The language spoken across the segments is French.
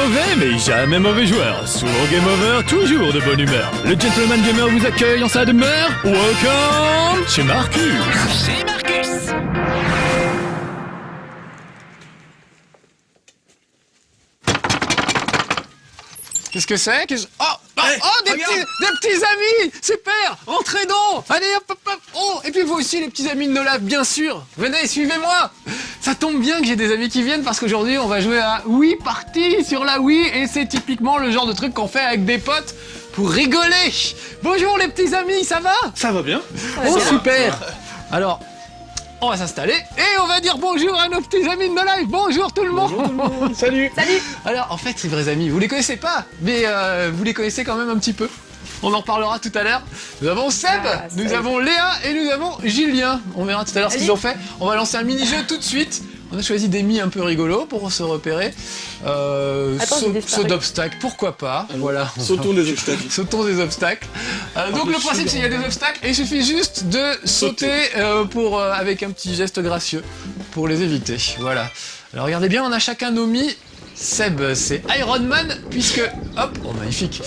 mauvais, mais jamais mauvais joueur. Souvent game over, toujours de bonne humeur. Le Gentleman Gamer vous accueille en sa demeure. Welcome chez Marcus. Chez Marcus. Qu'est-ce que c'est? Des petits amis! Super! Entrez donc! Allez, hop, hop, hop! Oh, et puis vous aussi, les petits amis de Nolaf, bien sûr! Venez, suivez-moi! Ça tombe bien que j'ai des amis qui viennent parce qu'aujourd'hui, on va jouer à Wii Party sur la Wii et c'est typiquement le genre de truc qu'on fait avec des potes pour rigoler! Bonjour les petits amis, ça va? Ça va bien. Oh, super! Alors, on va s'installer et on va dire bonjour à nos petits amis de No Life. Bonjour tout le monde. Salut. Alors en fait ces vrais amis, vous les connaissez pas, mais vous les connaissez quand même un petit peu. On en reparlera tout à l'heure. Nous avons Seb, nous avons Léa et nous avons Julien. On verra tout à l'heure ce qu'ils ont fait. On va lancer un mini-jeu tout de suite. On a choisi des mi un peu rigolos pour se repérer. Saut d'obstacles, pourquoi pas. Voilà. Sautons des obstacles. Sautons des obstacles. Donc le principe c'est qu'il y a des obstacles et il suffit juste de sauter avec un petit geste gracieux pour les éviter. Voilà. Alors regardez bien, on a chacun nos mi. Seb, c'est Iron Man, puisque... Hop, oh magnifique.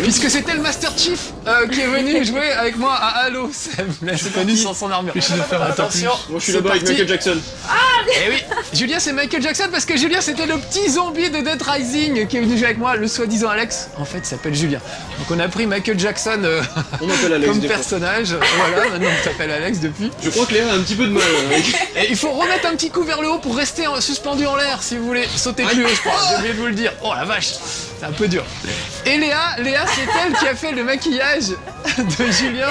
Puisque c'était le Master Chief qui est venu jouer avec moi à Halo. Seb, là c'est connu sans son armure. Attention. Moi je suis là-bas avec Michael Jackson. Eh oui, Julien c'est Michael Jackson parce que Julien c'était le petit zombie de Dead Rising qui est venu jouer avec moi, le soi-disant Alex. En fait il s'appelle Julien. Donc on a pris Michael Jackson On appelle Alex comme personnage. Voilà, maintenant on s'appelle Alex depuis. Je crois que Léa a un petit peu de mal. Et il faut remettre un petit coup vers le haut pour rester suspendu en l'air si vous voulez sauter plus haut, je crois. J'ai oublié de vous le dire. Oh la vache, c'est un peu dur. Et Léa c'est elle qui a fait le maquillage de Julien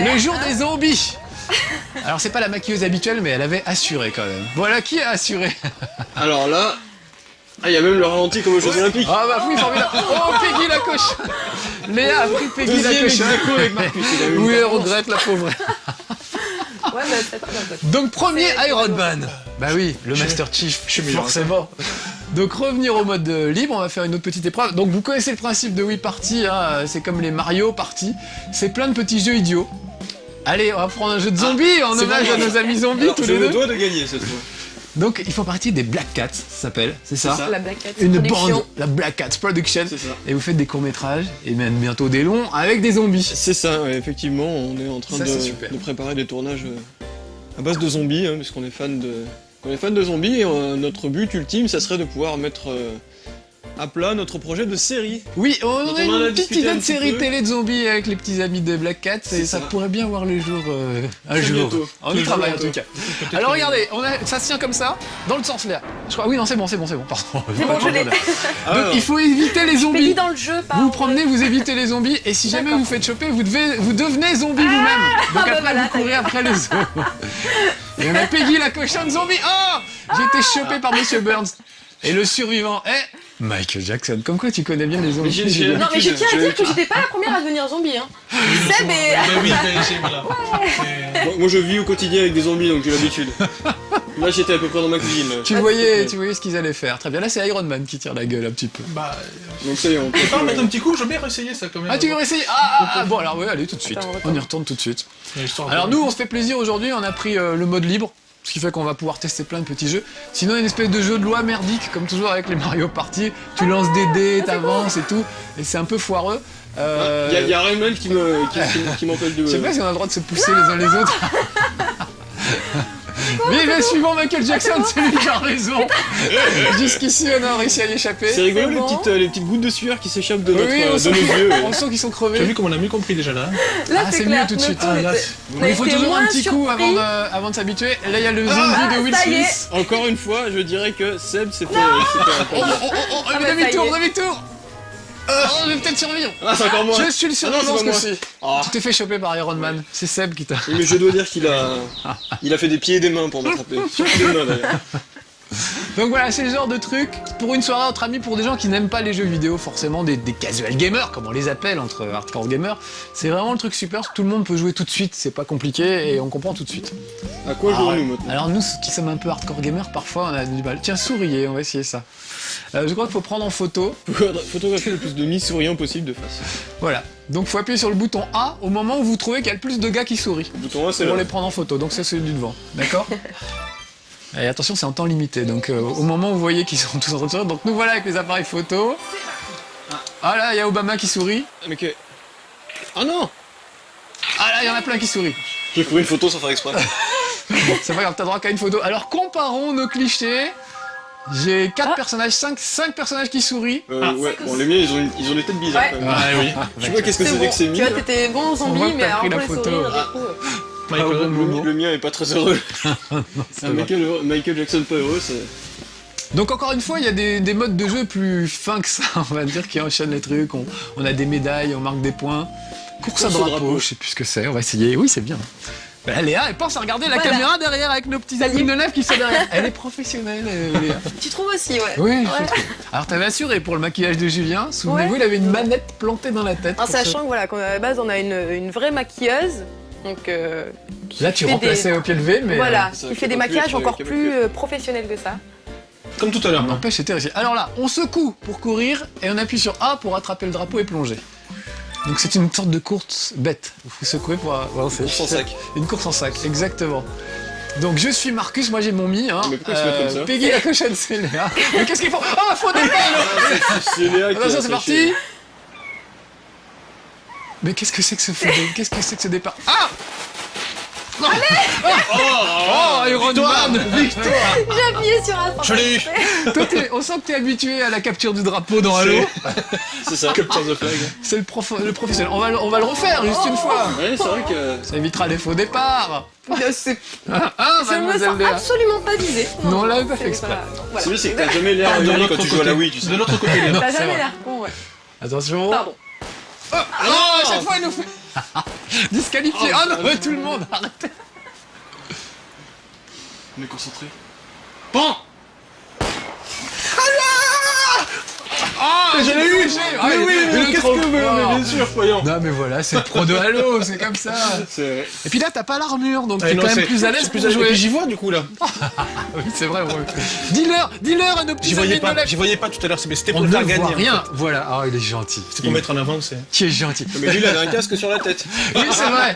le jour des zombies. Alors c'est pas la maquilleuse habituelle mais elle avait assuré quand même. Voilà, qui a assuré? Alors là... Ah, il y a même le ralenti comme aux Jeux Olympiques. Ah bah oui, formidable. Oh, Peggy la cochonne. Léa a pris Peggy la cochonne. avec Marcus. Oui, elle regrette la pauvre. Donc premier Iron Man. Bah oui, le Master Chief, forcément. Donc revenir au mode libre, on va faire une autre petite épreuve. Donc vous connaissez le principe de Wii Party, hein, c'est comme les Mario Party. C'est plein de petits jeux idiots. Allez, on va prendre un jeu de zombies en hommage à nos amis zombies tous les deux. Je me dois de gagner cette fois. Donc ils font partie des Black Cats, ça s'appelle, c'est ça? La Black Cat Une Production. bande, la Black Cats Production. C'est ça. Et vous faites des courts-métrages, et même bientôt des longs, avec des zombies. C'est ça, ouais, effectivement, on est en train Ça, c'est super. de préparer des tournages à base de zombies, hein, puisqu'on est fan de zombies, et notre but ultime, ça serait de pouvoir mettre à plat notre projet de série. Oui, on Donc, a on en a une petite discuté idée un de petit série peu. télé de zombies avec les petits amis de Black Cats, et ça ça. pourrait bien voir le jour un Très jour. bientôt. On y travaille en tout cas. Alors regardez, ça se tient comme ça, dans le sens là. Je crois, oui non c'est bon, pardon. C'est bon, je l'ai. Donc il faut éviter les Peggy zombies. dans le jeu, pas Vous en promenez, vous évitez les zombies, et si jamais D'accord. vous faites choper, vous devenez zombie vous-même. Donc bah après voilà, vous courez après les zombies. Et on a Peggy la cochonne zombie. Oh, j'ai été chopé par Monsieur Burns. Et le survivant est Michael Jackson. Comme quoi tu connais bien les zombies. j'ai- Non mais je tiens à dire que j'étais pas la première à devenir zombie hein. Seb est... Moi je vis au quotidien avec des zombies, donc j'ai l'habitude. Là j'étais à peu près dans ma cuisine. là. Tu voyais ce qu'ils allaient faire. Très bien. Là c'est Iron Man qui tire la gueule un petit peu. Bah, Donc ça y est, on peut... je vais pas mettre un petit coup, je veux bien essayer ça quand même. Ah tu veux essayer? Bon alors ouais, allez tout de suite. Attends, On y retourne tout de suite. Histoire Alors de- nous on se fait plaisir aujourd'hui. On a pris le mode libre. Ce qui fait qu'on va pouvoir tester plein de petits jeux. Sinon, il y a une espèce de jeu de loi merdique, comme toujours avec les Mario Party. Tu lances des dés, t'avances et tout. Et c'est un peu foireux. Il y a Raymond qui m'empêche de... Je sais pas si on a le droit de se pousser les uns les autres. Vive le suivant Michael Jackson, c'est lui qui a raison. Jusqu'ici, on a réussi à y échapper. C'est rigolo C'est bon. les petites gouttes de sueur qui s'échappent de, Oui, on de sent nos yeux. on sent qu'ils sont Tu as vu crevés. comme on a mieux compris déjà là? Là Ah, c'est clair, mieux tout de suite. notre- Ah, là, Mais il faut été toujours un moins petit coup surpris. avant de s'habituer. Et là, il y a le zombie de Will ça y est. Smith. Encore une fois, je dirais que Seb c'était... Oh, Ah, bah, demi-tour, ça y est. demi-tour. Oh, je vais peut-être survivre. Ah, c'est encore moi. Je suis le Ah non, survivant c'est pas ce moi. coup-ci. Ah. Tu t'es fait choper par Iron Man. C'est Seb qui t'a... Oui, mais je dois dire qu'il a fait des pieds et des mains pour m'attraper. Surtout des mains d'ailleurs. Donc voilà, c'est le genre de truc pour une soirée entre amis, pour des gens qui n'aiment pas les jeux vidéo, forcément des casual gamers, comme on les appelle entre hardcore gamers. C'est vraiment le truc super, tout le monde peut jouer tout de suite, c'est pas compliqué et on comprend tout de suite. À quoi jouons-nous maintenant? Alors nous qui sommes un peu hardcore gamers, parfois on a du mal. Tiens, souriez, on va essayer ça. Je crois qu'il faut prendre en photo. Photographier le plus de mi-souriants possible de face. Voilà. Donc faut appuyer sur le bouton A au moment où vous trouvez qu'il y a le plus de gars qui sourient. Le bouton A, c'est Pour là. les prendre en photo, donc c'est celui du devant. D'accord? Et attention, c'est en temps limité, donc au moment où vous voyez qu'ils sont tous en train de sourire, donc nous voilà avec les appareils photo. Ah là, il y a Obama qui sourit. Mais que... Oh non! Ah là, il y en a plein qui sourient. J'ai pris une photo sans faire exprès. C'est pas grave, t'as droit qu'à une photo. Alors comparons nos clichés. J'ai 4 personnages, 5 personnages qui sourient. Ouais, bon, les miens, ils ont des têtes bizarres Ouais. quand même. Ah oui. Je sais pas qu'est-ce que C'est c'était bon. que ces Tu miens. vois, t'étais bon On zombie, voit que mais t'as alors pris pour la les photo. sourires, du coup... Michael. Le mien est pas très heureux. C'est Un vrai. Michael Jackson pas heureux, c'est... Donc encore une fois, il y a des modes de jeu plus fins que ça, on va dire, qui enchaînent les trucs. On a des médailles, on marque des points. Course à Course au drapeau, drapeau. je sais plus ce que c'est, on va essayer. Oui, c'est bien. Bah, Léa, elle pense à regarder la Voilà. caméra derrière avec nos petits amis de lèvres qui sont derrière. Elle est professionnelle, Léa. Tu trouves aussi, ouais. Oui, Ouais. je trouve. Alors t'avais assuré pour le maquillage de Julien, souvenez-vous, il avait une manette plantée dans la tête. En pour se- sachant que voilà, qu'à la base on a une vraie maquilleuse, donc qui Là tu fait remplaçais au pied levé, mais voilà, ça qui fait fait des pas plus maquillages être encore avec plus Michael. professionnels que ça. Comme tout à l'heure. n'empêche c'était réussi. Alors là, on secoue pour courir et on appuie sur A pour attraper le drapeau et plonger. Donc c'est une sorte de course bête. Il faut secouer pour avancer. Course en sac. Une course en sac, exactement. Donc je suis Marcus, moi j'ai mon mi. Hein. Mais pourquoi ils se mettent comme ça Peggy la cochonne, c'est Léa. Mais qu'est-ce qu'ils font Ah, faut départ C'est Léa qui Attention, a c'est triché. parti. Mais qu'est-ce que c'est que ce feu Qu'est-ce que c'est que ce départ Ah Oh, Iron Man J'ai appuyé sur un. Je l'ai eu. Toi, on sent que t'es habitué à la capture du drapeau dans Halo. C'est ça. Capture the flag. C'est le professionnel. On va le refaire juste une fois. Ouais, c'est vrai que... Ça évitera les faux départs. C'est- Hein, Je ne me mademoiselle sens Léa absolument pas visée. Non, on l'avait pas fait c'est exprès. pas- voilà. C'est bien, c'est que t'as jamais l'air De aigri l'autre quand tu joues à la côté. Wii, tu sais. De l'autre côté, Léa. T'as c'est jamais vrai. l'air con, ouais. Attention. Pardon. Oh, non, à chaque fois, il nous fait... Disqualifié. Oh, non, mais tout le monde, arrêtez. On est concentré. Bon. Ah, je l'ai eu. Mais oui, mais qu'est-ce que mais mais bien sûr, voyons. Non mais voilà, c'est le pro de Halo, c'est comme ça. C'est... Et puis là, t'as pas l'armure, donc Ah, t'es non, quand même c'est- plus à l'aise c'est pour plus à l'aise. Et jouer. puis j'y vois du coup là. Oui, c'est vrai. Dis-leur à nos petits J'y amis voyais de pas. Lèvres. J'y voyais pas tout à l'heure. C'était On pour le ne faire voit gagner. rien. Voilà. Ah, il est gentil. C'est pour mettre en avant. C'est. Qui est gentil. Mais lui, il avait un casque sur la tête. Oui, c'est vrai.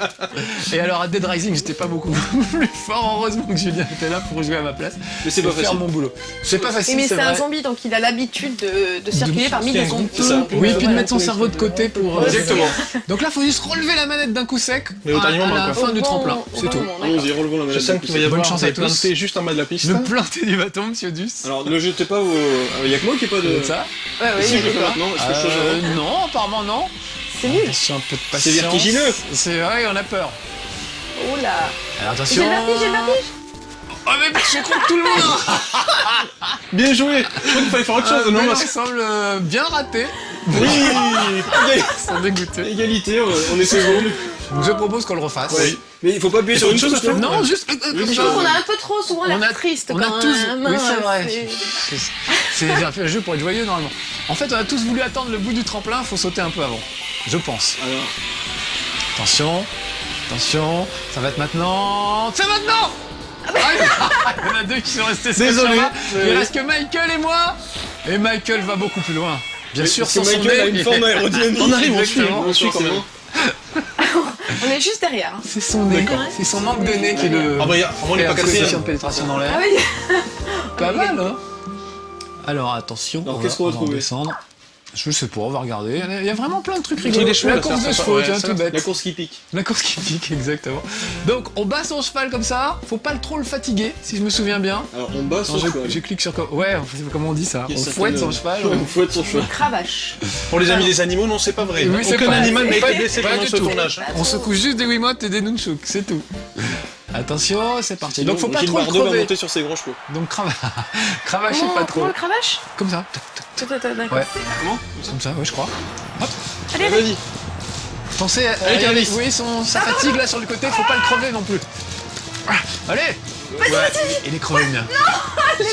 Et alors à Dead Rising, j'étais pas beaucoup plus fort. Heureusement que Julien était là pour jouer à ma place. Mais c'est pas et faire facile. mon boulot. C'est pas Oui, facile. mais c'est c'est un vrai. zombie, donc il a l'habitude de circuler parmi des zombies. C'est ça. Oui, puis de mettre son cerveau de côté pour. Exactement. Donc là, faut juste relever la manette d'un coup sec. Mais au dernier moment, à la quoi. fin du Au bon- tremplin. au C'est bon tout. moment, d'accord. Allons-y, relevons la Je manette. sens qu'il va y avoir Bonne chance à des tous. plantés juste en bas de la piste. Ne plantez du bâton, monsieur Duss. Alors, ne jetez pas vos... Il y a que moi qui ai pas de... Ça Ouais, ouais, Si, il je le est fais pas. maintenant. Est-ce que je change avant Non, apparemment non. C'est nul. C'est un peu de patience. C'est vertigineux. C'est vrai, on a peur. Oh là. Alors attention. J'ai le vertige, j'ai le vertige. Oh mais je crois que tout le monde Bien joué. Je crois qu'il fallait faire autre chose. Non, mais parce que- ensemble bien raté. Oui. Ils sont dégoûtés. Égalité, on est secondes. Donc je propose qu'on le refasse. Ouais. Mais il faut pas appuyer Et sur faut une autre chose chose à faire. Non, juste Je comme trouve ça. qu'on a un peu trop souvent On a- l'air triste on a quand tous. même. Oui, c'est vrai. C'est- C'est un jeu pour être joyeux normalement. En fait, on a tous voulu attendre le bout du tremplin, faut sauter un peu avant. Je pense. Alors, Attention, attention, ça va être maintenant. C'est maintenant. Ah, il y en a deux qui sont restés sur Désolé. le chemin. Il reste que Michael et moi. Et Michael va beaucoup plus loin. Bien sûr, parce que sans son Michael a nez, une il- forme aérodynamique. On arrive, on suit, Exactement. on suit quand même. On est juste derrière. hein. C'est son nez, c'est son manque de nez qui est le. Ah bah, on n'est pas fait la cassé. sensation de pénétration dans l'air. Ah oui. Pas mal, hein. Alors attention, Alors, on qu'est-ce qu'on va on trouver descendre. Je sais pas, on va regarder. Il y a vraiment plein de trucs trucs rigolos. des chevaux, La là, course ça, de ça, chevaux, ouais, tiens, ça, tout bête. La course qui pique. La course qui pique, exactement. Donc on bat son cheval comme ça, faut pas trop le fatiguer, si je me souviens bien. Alors, on bat Attends, son cheval. je clique sur... Ouais, c'est comment on dit ça. Il y a On certaines- fouette son cheval. On fouette son cheval. Cravache. Pour les amis des animaux, non, c'est pas vrai. Oui, c'est Aucun pas- animal n'a pas- été blessé pas pendant du ce tout. tournage. On secoue juste des Wiimotes et des Nunchuk, c'est tout. Attention, c'est parti. Sinon, Donc faut pas Gilles trop le Bardot va crever. monter sur ses grands chevaux. Donc cravachez pas trop. Comment le cravache Comme ça. D'accord. Ouais. Comment Comme ça, ouais, je crois. Hop. Allez, Ah, Vas-y. Pensez à Avec un vis. oui, sa fatigue là sur le côté, faut pas le crever non plus. Ah, allez. Ouais, il est crevé le mien.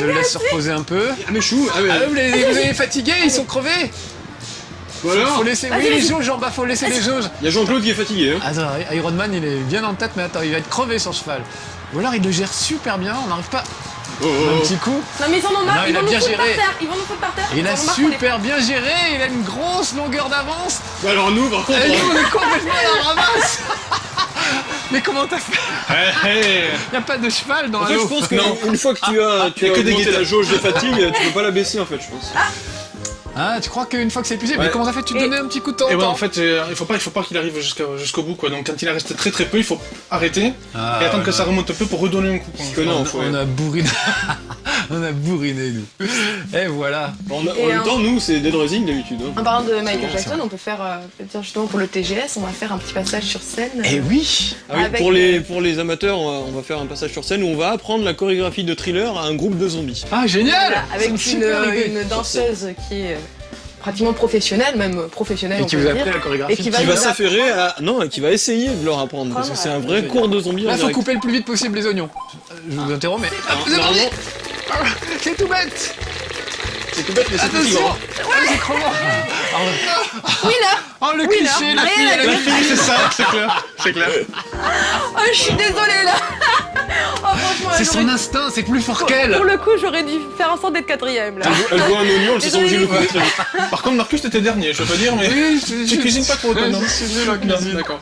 Je le laisse se reposer un peu. Ah, mais chou. Ah, mais... Ah, vous les fatigués, ils sont crevés. Voilà. Faut laisser. Oui, les jauges en bas, faut laisser les jauges. Il y a Jean-Claude qui est fatigué. Hein. Attends, Iron Man, il est bien en tête, mais attends, il va être crevé son cheval. Ou alors il le gère super bien, on n'arrive pas. Oh, oh, Un oh. petit coup. Non mais ils en ont marre, Non, il ils a vont nous bien foutre par géré. terre. Ils vont nous foutre par terre. Et il Ils a en ont marre qu'on les- super bien géré, il a une grosse longueur d'avance. Bah alors nous, par contre, Et nous, on est complètement à la ramasse. Mais comment t'as fait? Y a pas de cheval dans En fait, Halo. je pense qu'une fois que tu as y a que des augmenté guetteurs. la jauge de fatigue, tu peux pas la baisser en fait, je pense. Ah, tu crois qu'une fois que c'est épuisé, mais Ouais. comment t'as fait? Tu te donnais un petit coup de temps Et ouais, temps en fait, il faut pas qu'il arrive jusqu'au bout, quoi. Donc quand il en reste très peu, il faut arrêter Ah, et attendre ouais, que ça remonte un peu pour redonner un coup. quoi. Connard, on, enfoiré. on a bourriné. On a bourriné, nous. Et voilà. En Et même temps, nous, c'est Dead Rising d'habitude. hein. En parlant de Michael bon, c'est Jackson, on peut faire, peut-être justement pour le TGS, on va faire un petit passage sur scène. Et oui. Ah oui, Avec, pour les amateurs, on va faire un passage sur scène où on va apprendre la chorégraphie de Thriller à un groupe de zombies. Ah, génial. Voilà, avec C'est super idée. une danseuse qui est pratiquement professionnelle, même professionnelle, Et on qui peut vous a dire. appris la chorégraphie. Et qui va Qui va nous s'affairer à... Non, qui va essayer de leur apprendre, parce que c'est un vrai cours de zombies en Là, faut direct. couper le plus vite possible les oignons. Je vous interromps, mais. Ah, vous avez Normalement, envie. Ah, c'est tout bête. c'est tout bête, mais c'est aussi Attention. grand. Ah, c'est trop long. Oui là. Oh, le Oui, là. cliché, la Rien fille, à elle a dire. dit. C'est ça, c'est clair, c'est clair. Oh, je suis désolée là. Oh, franchement, C'est j'aurais- son instinct, c'est plus fort Pour qu'elle. le coup, j'aurais dû faire en sorte d'être quatrième là. Elle voit un oignon, elle se sent obligée de le couper très vite. Par contre, Marcus, t'étais dernier, je veux pas dire, mais Oui, tu cuisines pas trop, toi, non? Je suis nul en Non, cuisine. d'accord.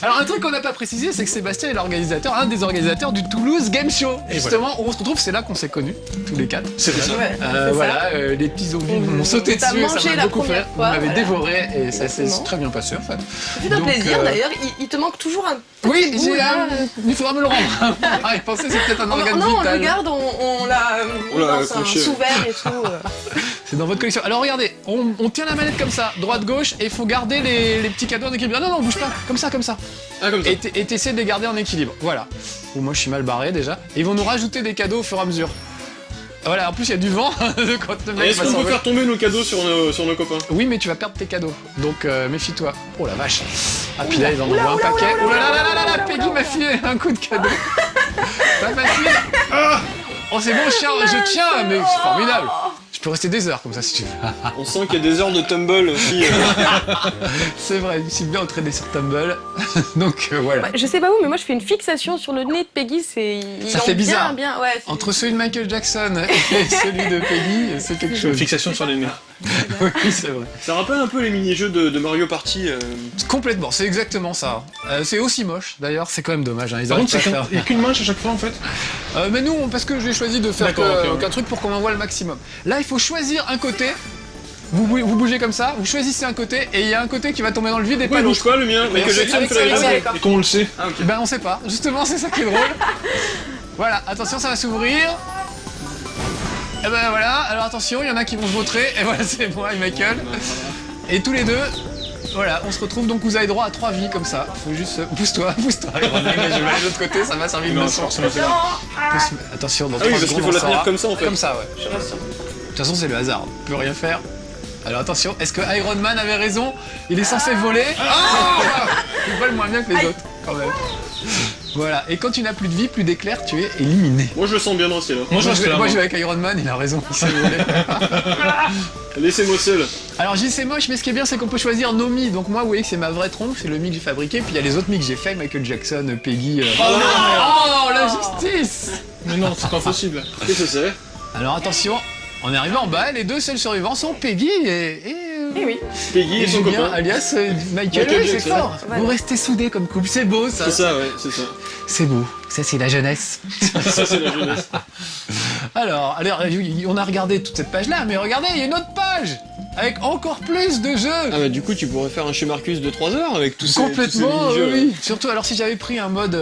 Alors un truc qu'on n'a pas précisé, c'est que Sébastien est l'organisateur, un des organisateurs du Toulouse Game Show. Et justement, où on se retrouve, c'est là qu'on s'est connus, tous les quatre. C'est ça. Ouais, c'est ça. Voilà, les petits zombies m'ont sauté T'as dessus, ça mangé m'a la beaucoup fait. première Vous fois, m'avez voilà. dévoré et ça s'est Exactement. très bien passé en fait. C'est un Donc, plaisir d'ailleurs, il te manque toujours un petit Oui, bout, j'ai là. il faudra me le rendre. Ah, il pensait que c'est peut-être un organe Non, on vital. le garde, on l'a On l'a dans un accroché, ouais. sous-verre et tout. C'est dans votre collection. Alors regardez, on tient la manette comme ça, droite-gauche, et il faut garder les petits cadeaux en équilibre. Ah, non, non, bouge pas, comme ça, comme ça. Ah, comme ça. Et t'essaies de les garder en équilibre. Voilà. Ou moi je suis mal barré déjà. Et ils vont nous rajouter des cadeaux au fur et à mesure. Voilà, en plus il y a du vent quand le mec Est-ce va qu'on peut s'envoler. faire tomber nos cadeaux sur nos copains? Oui, mais tu vas perdre tes cadeaux. Donc méfie-toi. Oh la vache. Ah, puis là, ils en envoient un paquet. Oh là là là là là là, Peggy m'a filé un coup de cadeau. Pas facile. Oh, c'est bon, chien, je tiens, mais c'est formidable. Je peux rester des heures comme ça si tu veux. On sent qu'il y a des heures de tumble aussi. C'est vrai, je me suis bien entraîné sur Tumble. Donc voilà. Je sais pas où, mais moi je fais une fixation sur le nez de Peggy, c'est. Ça fait bizarre. Bien, ouais. c'est- Entre celui de Michael Jackson et celui de Peggy, c'est quelque chose. Fixation sur les nez. Oui, c'est vrai. Ça rappelle un peu les mini-jeux de Mario Party. Complètement, c'est exactement ça. C'est aussi moche, d'ailleurs, c'est quand même dommage. Hein, ils Par arrivent contre, pas à faire. il n'y a qu'une manche à chaque fois en fait. Mais nous, parce que j'ai choisi de faire D'accord, ok, qu'un truc pour qu'on en voit le maximum. Là, il faut choisir un côté. Vous bougez comme ça, vous choisissez un côté, et il y a un côté qui va tomber dans le vide et Pourquoi pas il bouge l'autre. pas le mien? Michael c'est Jackson avec fait ça, la avec même ça. chose. Et comment on le sait? Ah, ok. Ben on sait pas, justement c'est ça qui est drôle. Voilà, attention ça va s'ouvrir. Et ben voilà, alors attention, il y en a qui vont se vautrer, et voilà c'est moi et Michael. Et tous les deux, voilà, on se retrouve donc vous avez droit à 3 vies comme ça. Faut juste. Pousse-toi, Iron Man, je vais aller de l'autre côté, ça va servir de Non, leçon. forcément, c'est là. Attention, dans Ah oui, 3 parce qu'il secondes, faut on la tenir saura. comme ça en fait. Comme ça, ouais. De toute façon, c'est le hasard, on peut rien faire. Alors attention, est-ce que Iron Man avait raison? Il est censé voler. Il vole moins bien que les autres, quand même. Voilà, et quand tu n'as plus de vie, plus d'éclairs, tu es éliminé. Moi je le sens bien dans ce là. Moi, je reste là. Moi, je vais avec Iron Man, il a raison, il sait voler. Laissez-moi seul. Alors, j'y c'est moche, mais ce qui est bien, c'est qu'on peut choisir nos mi. Donc, moi, vous voyez que c'est ma vraie tronche, c'est le mi que j'ai fabriqué. Puis, il y a les autres mi que j'ai fait, Michael Jackson, Peggy. Oh, la justice! Mais non, c'est pas possible. Qu'est-ce que c'est? Alors, attention, on est arrivé en bas, les deux seuls survivants sont Peggy et Eh oui. Peggy et son Julien, copain. alias Michael. Michael Oui, c'est Jackson. fort. Voilà. Vous restez soudés comme couple, c'est beau ça. C'est ça, ouais, c'est ça. C'est beau. Ça, c'est la jeunesse. Ça, c'est la jeunesse. Alors, on a regardé toute cette page-là, mais regardez, il y a une autre page avec encore plus de jeux. Ah bah du coup tu pourrais faire un chez Marcus de 3 heures avec tous ces Complètement, mini-jeux, oui, oui. Surtout, alors si j'avais pris un mode,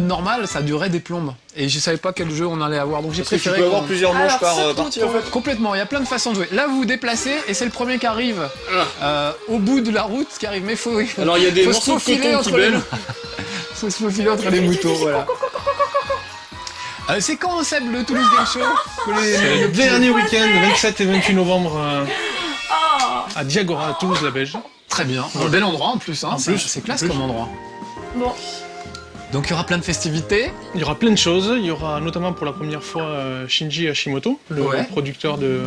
normal, ça durait des plombes. Et je savais pas quel jeu on allait avoir, donc j'ai Parce que tu préféré. peux avoir qu'on- plusieurs manches Alors, par ça, partie tout en fait. Complètement, il y a plein de façons de jouer. Là, vous vous déplacez et c'est le premier qui arrive au bout de la route qui arrive. Mais faut. Alors il y a des faut se morceaux de faufiler coton qui entre les. bêlent. Faut se faufiler entre les moutons, voilà. C'est quand Seb le Toulouse Game Show que C'est le dernier week-end, 27 et 28 novembre, à Diagora, à Toulouse, la Belge. Très bien, un bel endroit en plus, hein. En plus, c'est classe en plus. comme endroit. Bon. Donc il y aura plein de festivités. Il y aura plein de choses. Il y aura notamment pour la première fois Shinji Hashimoto, le Ouais. producteur de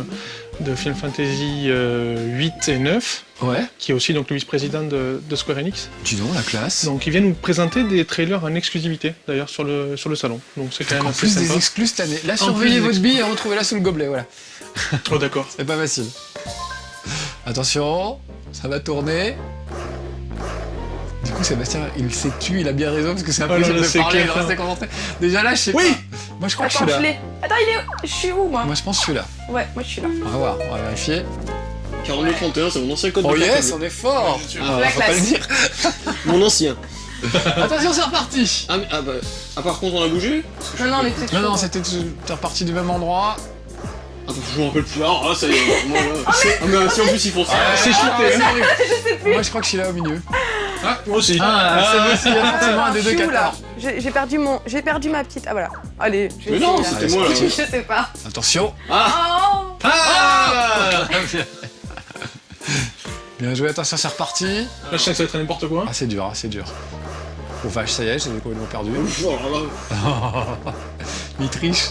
Final Fantasy 8 et 9, Ouais. qui est aussi donc le vice-président de Square Enix. Dis donc la classe. Donc il vient nous présenter des trailers en exclusivité d'ailleurs sur le salon. Donc c'est quand même En assez plus des sympa. exclus cette année. Là, En surveillez plus des votre bille et retrouvez-la sous le gobelet, voilà. Oh d'accord. C'est pas facile. Attention, ça va tourner. Du coup, Sébastien, il s'est tué, il a bien raison parce que c'est non, impossible là, de c'est parler, de clair. rester concentré. Déjà là, je sais Oui. pas. Moi, je crois que Attends, je je suis là. l'ai. Attends, il est où? Je suis où, moi? Moi, je pense que je suis là. Ouais, moi je suis là. On va voir, on va vérifier. 42-31, c'est mon ancien code Oh de yes, cartable. on est fort. Ah, La faut pas classe. le dire. Mon ancien. Attention, c'est reparti. Par contre, on a bougé. Non, non, on était Non, non, toujours- t'es reparti du même endroit. Attends, je me rappelle plus. Ah, ça y est. Moi, là. Mais si en plus ils font ça. C'est chuté, hein. Moi, je crois que je suis là au milieu. Ah, moi aussi. Ah, c'est aussi, il y a forcément un des Je deux suis où, là? 14. J'ai perdu ma petite. Ah voilà. Allez, je vais Mais non, essayer, là. c'était moi là. Je sais pas. Attention. Oh Ah Bien joué, attention, c'est reparti. Là, je sais que ça va être n'importe quoi. Ah, c'est dur, ah, c'est dur. Oh vache, ça y est, j'ai complètement perdu. Oh là là. Il triche.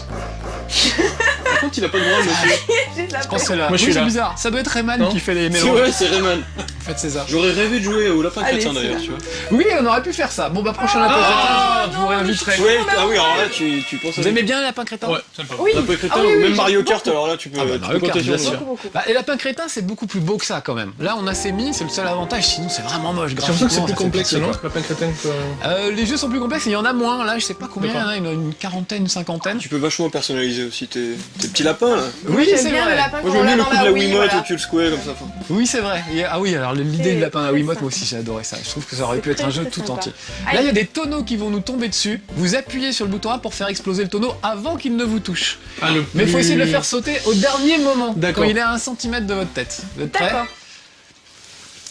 Par contre, il a pas le droit, monsieur. J'ai de la Je pense que c'est là. Moi, je Oui, suis c'est là. bizarre. Ça doit être Rayman Non. qui fait les C'est mélanges. vrai, c'est Rayman. En fait, c'est ça. J'aurais rêvé de jouer au lapin Allez, crétin c'est d'ailleurs, là. tu vois. Oui, on aurait pu faire ça. Bon, bah, prochain lapin crétin, je vous réinviterai. Ouais, ah oui, alors là, tu penses à Vous aimez bien les lapins crétins? Ouais, sympa. Oui. Lapin crétin Ah oui, ou oui, même j'aime Mario beaucoup. Kart, alors là, tu peux, Ah bah, tu Mario peux Kart, compter sur bien moi. sûr. Beaucoup, beaucoup. Bah, et lapin crétin, c'est beaucoup plus beau que ça quand même. Là, on a mis, c'est le seul avantage, sinon c'est vraiment moche. J'ai l'impression que c'est graphiquement, plus ça fait complexe, pitié, non? quoi. Lapin crétin que... Les jeux sont plus complexes et il y en a moins. Là, je sais pas combien, D'accord. hein, il y en a une quarantaine, une cinquantaine. Tu peux vachement personnaliser aussi tes petits lapins là. Moi, Oui, j'aime c'est bien vrai. le lapin Moi qu'on j'aime bien a le dans coup de la la Wii, Wiimote voilà. et tu le secouais comme ça. enfin. Oui, c'est vrai. Ah oui, alors l'idée du lapin à C'est Wiimote, ça. moi aussi j'ai adoré ça. Je trouve que ça aurait C'est pu être un très, jeu très tout sympa. entier. Aïe. Là, il y a des tonneaux qui vont nous tomber dessus. Vous appuyez sur le bouton A pour faire exploser le tonneau avant qu'il ne vous touche. Ah, le Mais il faut plus- essayer de le faire sauter au dernier moment, D'accord. quand il est à 1 cm de votre tête. Vous êtes prêts? D'accord.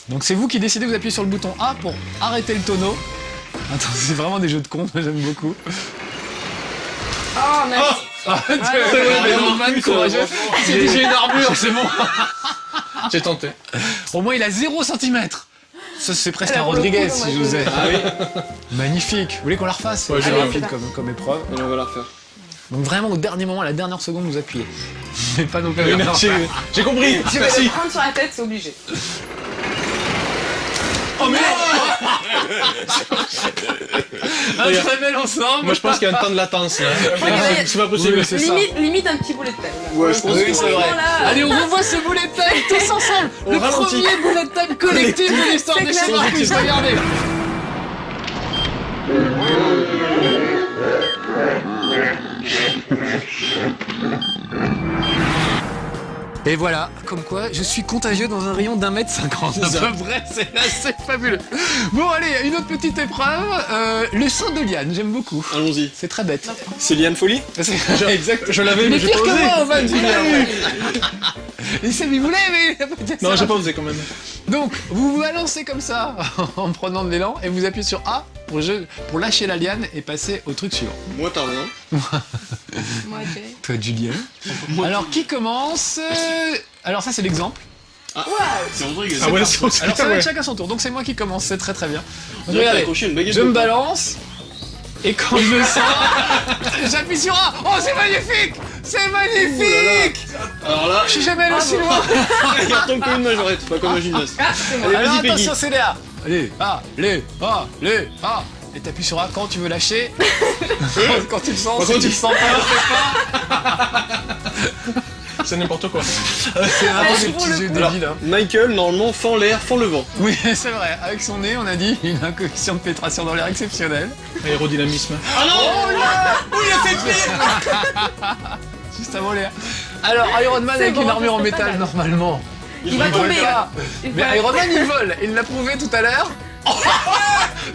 Donc c'est vous qui décidez, vous appuyez sur le bouton A pour arrêter le tonneau. Attends, c'est vraiment des jeux de cons, moi j'aime beaucoup. Oh, nice. Mais non, man, courageux. Il s'est dit, j'ai une armure, c'est bon. J'ai tenté. Au moins il a 0 cm. Ça c'est presque Elle a un pour le Rodriguez coup, si moi, je osais. Ah oui, Magnifique. Vous voulez qu'on la refasse? Ouais, C'est j'ai rapide envie. comme épreuve. allez on va la refaire. Donc vraiment au dernier moment, à la dernière seconde, vous appuyez. Mais pas non plus. J'ai compris. Je vais Merci. le prendre sur la tête, c'est obligé. Oh merde. Un très bel ensemble. Moi, je pense qu'il y a un temps de latence, là. Regardez. C'est pas possible. Oui, c'est ça. Limite un petit boulet de tête. là. Ouais, je pense Oui, que c'est vrai. Franchement, là, Allez, on revoit ce bullet time tous ensemble. Le ralentit. premier bullet time collectif de l'histoire C'est des clair. chez Marcus. Regardez. Et voilà, comme quoi je suis contagieux dans un rayon d'1,50 m. À peu près, c'est assez fabuleux. Bon, allez, une autre petite épreuve. Le saut de liane, j'aime beaucoup. allons-y. C'est très bête. C'est Liane Folie. Exact. Je l'avais, Il mais est j'ai pire pas que osé. moi, Ovan, Julien. Et c'est lui voulait, mais il a pas dit Non, ça. j'ai pas osé quand même. Donc, vous vous balancez comme ça en prenant de l'élan et vous appuyez sur A pour lâcher la liane et passer au truc suivant. Moi t'as rien. Moi, j'ai. Toi, Julien. Alors, qui commence Alors, ça, c'est l'exemple. C'est Rodriguez. Ah ouais, c'est Alors, ça va ouais. être chacun son tour. Donc, c'est moi qui commence. C'est très très bien. On dirait que t'as Regardez, accroché une baguette je de me pain. balance. Et quand je le sens, j'appuie sur A. Oh, c'est magnifique. C'est magnifique. Alors là, Je suis jamais allé aussi loin. il retombe comme une majorette, pas comme un gymnaste. Ah, c'est moi. Allez, Alors vas-y Peggy. attention, c'est Léa. Allez, A. Et t'appuies sur A quand tu veux lâcher. Quand tu le sens, si tu le sens pas, C'est n'importe quoi. c'est vraiment des pour petits le jeux coup. débiles. Hein. Michael, normalement, fend l'air, fend le vent. Oui, c'est vrai. Avec son nez, on a dit, il a un coefficient de pénétration dans l'air exceptionnel. Aérodynamisme. Ah non. Juste avant Léa. Alors, Iron Man C'est avec bon, une armure en c'est pas métal, mal. normalement. Il va vole tomber. pas. Il Mais va- Iron Man, il vole. Il l'a prouvé tout à l'heure.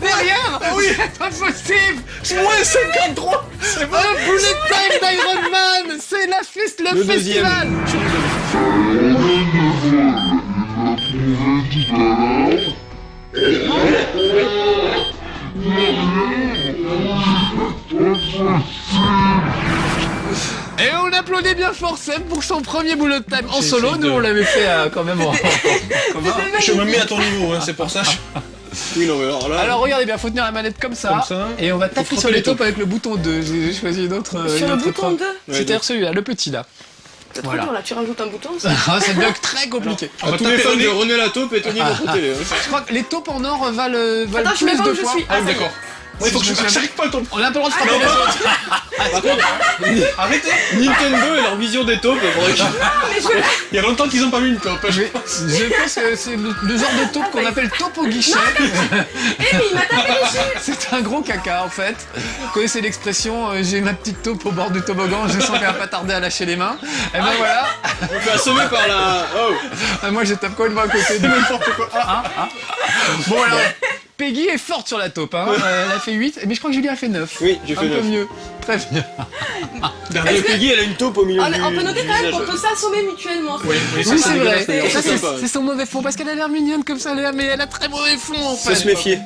Derrière. Oui, c'est pas possible. Moins 53. C'est bon. Un bullet time d'Iron Man. C'est la fête, le deuxième. festival. Et on applaudit bien fort Seb pour son premier bullet time en J'ai solo. essayé Nous, de- on l'avait fait quand même en commun. Je me mets à ton niveau, hein, c'est pour ça. Oui, non, mais alors là. Alors regardez bien, faut tenir la manette comme ça, Comme ça. et on va taper frapper sur les les taupes avec le bouton 2. J'ai choisi une autre. Sur une le autre bouton épreuve. 2. Ouais, C'est-à-dire donc. celui-là, le petit là. C'est trop Voilà. dur là, tu rajoutes un bouton. ça. Ah, c'est bien très compliqué. On va Tous les taper fans au de nez. René Lataupe et Tony Montrotélé. Je crois que les taupes en or valent Attends, je plus me vois de où je fois. suis. Ah, ça y est. d'accord. Ouais, faut que je me je souviens j'arrive pas à le On a pas le droit de frapper les autres. Par contre, Arrêtez. Nintendo et leur vision des taupes, faudrait que- Il y a longtemps qu'ils ont pas vu une taupe. Je pense que c'est le genre de taupe qu'on appelle taupe au guichet. Eh, mais il m'a tapé dessus. C'est un gros caca en fait. Vous connaissez l'expression j'ai ma petite taupe au bord du toboggan, je sens qu'elle va pas tarder à lâcher les mains. Et ben voilà. on fait assommer par la... Oh. Moi je tape complètement à côté de n'importe quoi. Bon alors, Peggy est forte sur la taupe, hein. Elle a fait 8, mais je crois que Julie a fait 9. Oui, j'ai Un fait peu 9. mieux. Très bien. Et Peggy, elle a une taupe au milieu du On peut noter quand même visage. qu'on peut s'assommer mutuellement. Oui, Oui, ça, c'est vrai. dégueulasse, d'ailleurs, Ça, c'est sympa, c'est son mauvais fond parce qu'elle a l'air mignonne comme ça, Léa, mais elle a très mauvais fond en fait. Faut se méfier.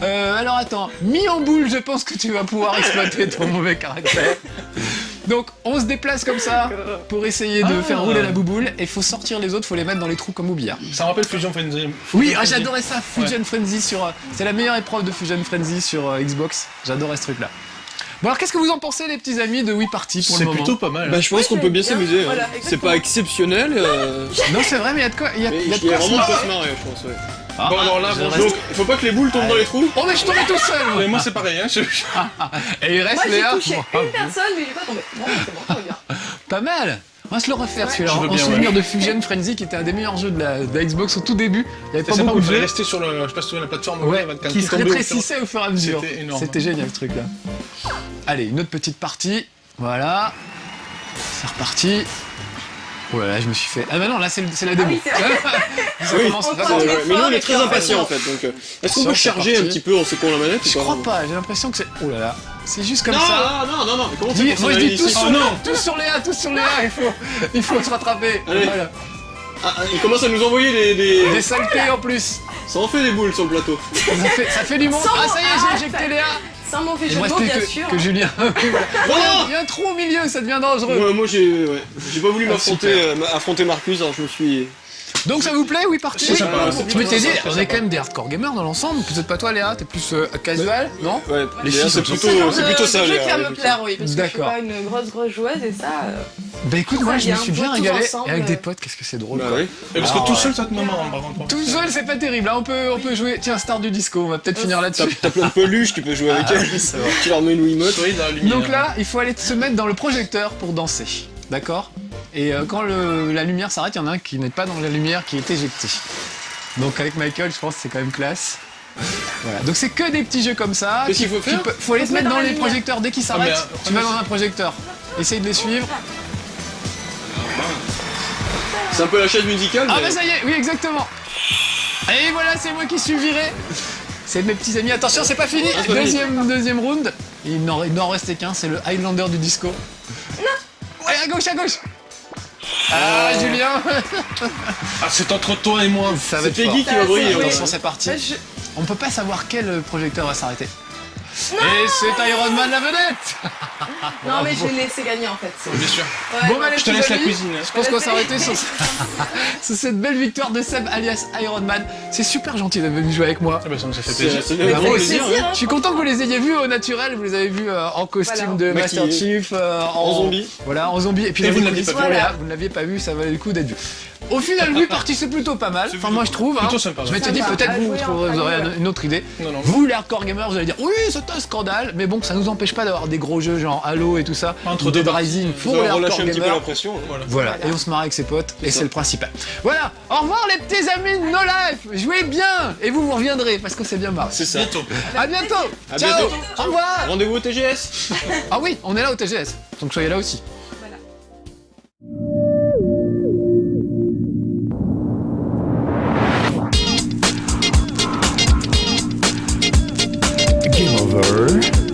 Alors attends, mis en boule, je pense que tu vas pouvoir exploiter ton mauvais caractère. Donc on se déplace comme ça pour essayer de faire rouler la bouboule et faut sortir les autres, faut les mettre dans les trous comme au billard. Ça me rappelle Fusion Frenzy. Oui, j'adorais ça, Fusion Frenzy sur... c'est la meilleure épreuve de Fusion Frenzy sur Xbox, j'adorais ce truc-là. Bon alors qu'est-ce que vous en pensez les petits amis de Wii Party pour le C'est moment? plutôt pas mal. Bah, je pense qu'on peut bien s'amuser. Voilà, hein. C'est exactement. pas exceptionnel, Non c'est vrai mais il y a de quoi, il y a mais de il y quoi a se vraiment de quoi marrer. se marrer, je pense. Ouais. Bon, alors là, je bon, reste- Donc, il faut pas que les boules tombent dans les trous. Oh mais je tombais tout seul moi. mais moi c'est pareil, hein. Et il reste Moi j'ai Léa. touché Bon, une personne, mais il est pas tombé. Bon, c'est bon, tout va bien. Pas mal. On va se le refaire celui-là, Je veux en bien, souvenir de Fusion Frenzy qui était un des meilleurs jeux de la Xbox au tout début. Il y avait C'est pas sympa, beaucoup vous de pouvez jeux. rester sur le, je sais pas si tu vois la plateforme Ouais, quand qui tout se tombait au fur- rétrécissait au fur et à mesure. C'était énorme. C'était génial ce truc-là. Allez, une autre petite partie. Voilà. C'est reparti. Oh là là, je me suis fait... Ah bah non, là c'est la démo. oui, c'est vrai. Ça Oui, commence on vraiment. prend- Mais nous, on est et très puis on impatients fait en fait. Donc, est-ce qu'on Ça, peut c'est charger un parti. petit peu en secouant la manette ou Je crois pas, j'ai l'impression que c'est... Oh là là, c'est juste comme Non, ça. non, mais comment Dis- c'est moi je dis tous ici sur, tous sur Léa, il faut se rattraper. Allez. Voilà. Ah, il commence à nous envoyer Des saletés en plus. Ça en fait des boules sur le plateau. Ça fait du monde. Sans Ah ça y est, arrête. j'ai injecté Léa. Sans mauvais Il jeu me de mots, restait bien sûr. que Julien. Voilà. Non Il y a un trou au milieu, ça devient dangereux. Ouais, moi j'ai pas voulu Ah, affronter Marcus, alors je me suis... Donc ça vous plaît, oui, parti C'est sympa, c'est Je m'étais dit, sympa, on est quand même des hardcore gamers dans l'ensemble. Peut-être pas toi, Léa, t'es plus casual, non? Ouais, Les Léa, filles c'est sont plutôt, C'est le genre c'est plutôt ça, de jeu Léa. qui va me plaire, oui, parce que je suis D'accord. pas une grosse joueuse et ça. Bah écoute, moi Très je me bien, suis on bien joue tous régalé. ensemble. Et avec des potes, qu'est-ce que c'est drôle. Bah quoi. oui. Et parce Alors, que tout seul, ça te marrant, par contre. Tout seul, c'est pas terrible. Là, on peut jouer. Tiens, star du disco, on va peut-être finir là-dessus. T'as plein de peluches, tu peux jouer avec elle. Tu leur mets une Wiimote. Oui, la lumière. Donc là, il faut aller se mettre dans le projecteur pour danser. D'accord? Et quand la lumière s'arrête, il y en a un qui n'est pas dans la lumière, qui est éjecté. Donc avec Michael, je pense que c'est quand même classe. Voilà. Donc c'est que des petits jeux comme ça. Qu'est-ce qu'il faut faire Faut aller Faut se mettre dans la les lumière. projecteurs dès qu'ils s'arrêtent. mais, Tu vas dans un projecteur. Essaye de les suivre. C'est un peu la chaise musicale, Ah mais... bah ça y est, oui exactement. Et voilà, c'est moi qui suis viré. C'est mes petits amis. Attention, c'est pas fini. c'est pas fini. Deuxième round. Il n'en restait qu'un, c'est le Highlander du disco. Non. Allez, à gauche, à gauche. Ah, Julien. Ah, c'est entre toi et moi. Ça va C'est être Peggy fort. qui va briller. Oui. Attention, c'est parti. Bah, On peut pas savoir quel projecteur va s'arrêter. Et c'est Iron Man la vedette. Non, mais je l'ai laissé gagner en fait. Bien sûr. Ouais, Bon, bah, les Je te petits laisse la amis, cuisine. Je pense qu'on va s'arrêter sur cette belle victoire de Seb alias Iron Man. C'est super gentil d'être venu jouer avec moi. Ah bah ça nous a fait C'est plaisir. c'est Bah, un moi grand aussi, plaisir, hein. Je suis content que vous les ayez vus au naturel, vous les avez vus en costume de Maquillés. Master Chief, En zombie. Voilà, en zombie. Et puis Et là, vous ne les l'aviez coulisses pas pour vu. Léa, vous ne l'aviez pas vu, ça valait le coup d'être vu. Au final, Wii Party, c'est plutôt pas mal. Enfin, moi je trouve. Plutôt hein. sympa, Je ouais. m'étais dit, Sympa. peut-être À vous, jouer trouverez- entre vous aurez amis, une autre idée. Non, non. Vous, les hardcore gamers, vous allez dire, oui, c'est un scandale. Mais bon, ça nous empêche pas d'avoir des gros jeux genre Halo et tout ça. Entre ou deux Dead parties. Rising Ça pour les va relâcher hardcore un petit peu la gamers. pression. hein. Voilà, et on se marre avec ses potes, et ça. c'est le principal. Voilà, au revoir les petits amis de No Life, jouez bien, et vous reviendrez, parce que c'est bien marré. C'est ça. Bientôt. À bientôt. À Ciao. bientôt. Au revoir. Rendez-vous au TGS. Ah oui, on est là au TGS, donc soyez là aussi. Game over.